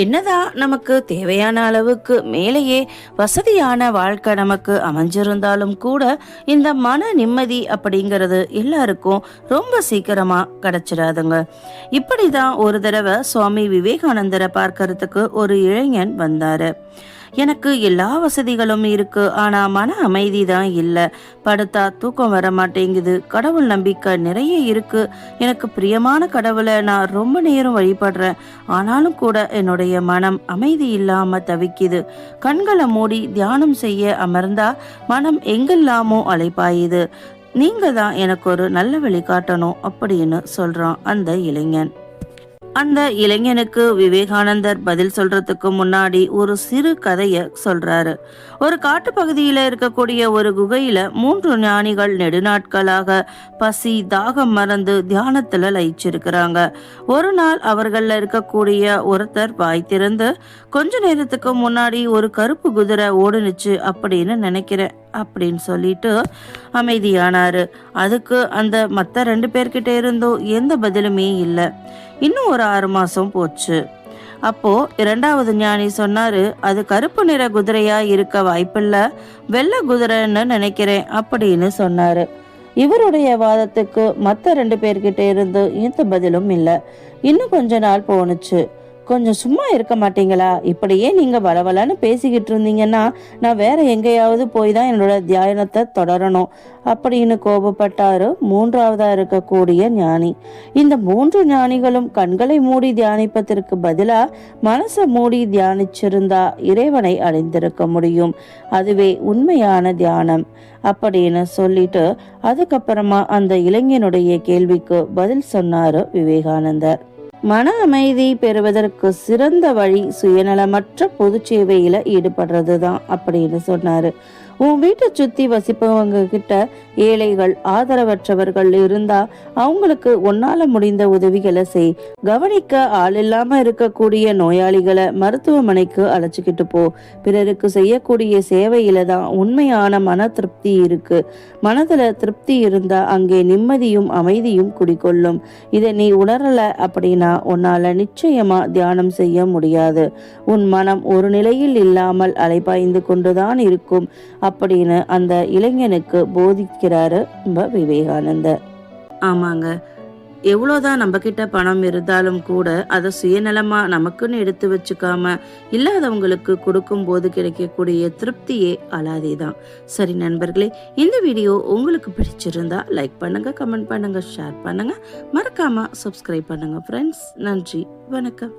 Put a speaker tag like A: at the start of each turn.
A: என்னதான் நமக்கு தேவையான அளவுக்கு மேலேயே வசதியான வாழ்க்கை நமக்கு அமைஞ்சிருந்தாலும் கூட இந்த மன நிம்மதி அப்படிங்கிறது எல்லாருக்கும் ரொம்ப சீக்கிரமா கிடைச்சிடாதுங்க. இப்படிதான் ஒரு தடவை சுவாமி விவேகானந்தரை பார்க்கறதுக்கு ஒரு இளைஞன் வந்தாரு. எனக்கு எல்லா வசதிகளும் இருக்கு, ஆனா மன அமைதி தான் இல்லை. படுத்தா தூக்கம் வர மாட்டேங்குது. கடவுள் நம்பிக்கை நிறைய இருக்கு. எனக்கு பிரியமான கடவுளை நான் ரொம்ப நேரம் வழிபடுறேன். ஆனாலும் கூட என்னுடைய மனம் அமைதி இல்லாம தவிக்குது. கண்களை மூடி தியானம் செய்ய அமர்ந்தா மனம் எங்கெல்லாமோ அலைப்பாயுது. நீங்க தான் எனக்கு ஒரு நல்ல வழி காட்டணும் அப்படின்னு சொல்றான் அந்த இளைஞன். அந்த இளைஞனுக்கு விவேகானந்தர் பதில் சொல்றதுக்கு முன்னாடி ஒரு சிறு கதைய சொல்றாரு. ஒரு காட்டு பகுதியில இருக்கக்கூடிய ஒரு குகையில 3 ஞானிகள் நெடுநாட்களாக பசி தாகம் மறந்து தியானத்துல லயிச்சிருக்கிறாங்க. ஒரு நாள் அவர்கள இருக்கக்கூடிய ஒருத்தர் வாய் திறந்து, கொஞ்ச நேரத்துக்கு முன்னாடி ஒரு கருப்பு குதிரை ஓடுனுச்சு அப்படின்னு நினைக்கிறேன் அப்படின்னு சொல்லிட்டு அமைதியானாரு. அதுக்கு அந்த மற்ற 2 பேர்கிட்ட இருந்தும் எந்த பதிலுமே இல்லை. இன்னும் ஒரு 6 மாசம் போச்சு. அப்போ 2வது ஞானி சொன்னாரு, அது கருப்பு நிற குதிரையா இருக்க வாய்ப்பில்ல, வெள்ளை குதிரைன்னு நினைக்கிறேன் அப்படின்னு சொன்னாரு. இவருடைய வாதத்துக்கு மற்ற 2 பேர்கிட்ட இருந்து எந்த பதிலும் இல்லை. இன்னும் கொஞ்ச நாள் போனுச்சு. கொஞ்சம் சும்மா இருக்க மாட்டீங்களா? இப்படியே நீங்க வளவலன்னு பேசிக்கிட்டு இருந்தீங்கன்னா நான் வேற எங்கேயாவது போய் தான் என்னோட தியானத்தை தொடரணும் அப்படின்னு கோபப்பட்டாரு 3வதா இருக்கக்கூடிய ஞானி. இந்த 3 ஞானிகளும் கண்களை மூடி தியானிப்பதற்கு பதிலா மனசை மூடி தியானிச்சிருந்தா இறைவனை அடைந்திருக்க முடியும். அதுவே உண்மையான தியானம் அப்படின்னு சொல்லிட்டு அதுக்கப்புறமா அந்த இளைஞனுடைய கேள்விக்கு பதில் சொன்னாரு விவேகானந்தர். மன அமைதி பெறுவதற்கு சிறந்த வழி சுயநலமற்ற பொது சேவையில ஈடுபடுறது தான் அப்படின்னு சொன்னாரு. உன் வீட்டை சுத்தி வசிப்பவங்க கிட்ட ஏழைகள் ஆதரவற்றவர்கள் இருந்தா அவங்களுக்கு உன்னால முடிந்த உதவிகளை செய். கவனிக்க ஆள் இல்லாம இருக்கக்கூடிய நோயாளிகளை மருத்துவமனைக்கு அழைச்சிக்கிட்டு போ. பிறருக்கு செய்யக்கூடிய சேவையில தான் உண்மையான மன திருப்தி இருக்கு. மனதுல திருப்தி இருந்தா அங்கே நிம்மதியும் அமைதியும் குடிக்கொள்ளும். இதை நீ உணரல அப்படின்னா உன்னால நிச்சயமா தியானம் செய்ய முடியாது. உன் மனம் ஒரு நிலையில் இல்லாமல் அலைபாய்ந்து கொண்டுதான் இருக்கும் அப்படின்னு அந்த இளைஞனுக்கு போதிக்கிறாரு விவேகானந்தர். ஆமாங்க, எவ்வளோதான் நம்ம கிட்ட பணம் இருந்தாலும் கூட அதை சுயநலமா நமக்குன்னு எடுத்து வச்சுக்காம இல்லாதவங்களுக்கு கொடுக்கும் போது கிடைக்கக்கூடிய திருப்தியே அலாதேதான். சரி நண்பர்களே, இந்த வீடியோ உங்களுக்கு பிடிச்சிருந்தா லைக் பண்ணுங்க, கமெண்ட் பண்ணுங்க, ஷேர் பண்ணுங்க, மறக்காம சப்ஸ்கிரைப் பண்ணுங்க ஃப்ரெண்ட்ஸ். நன்றி, வணக்கம்.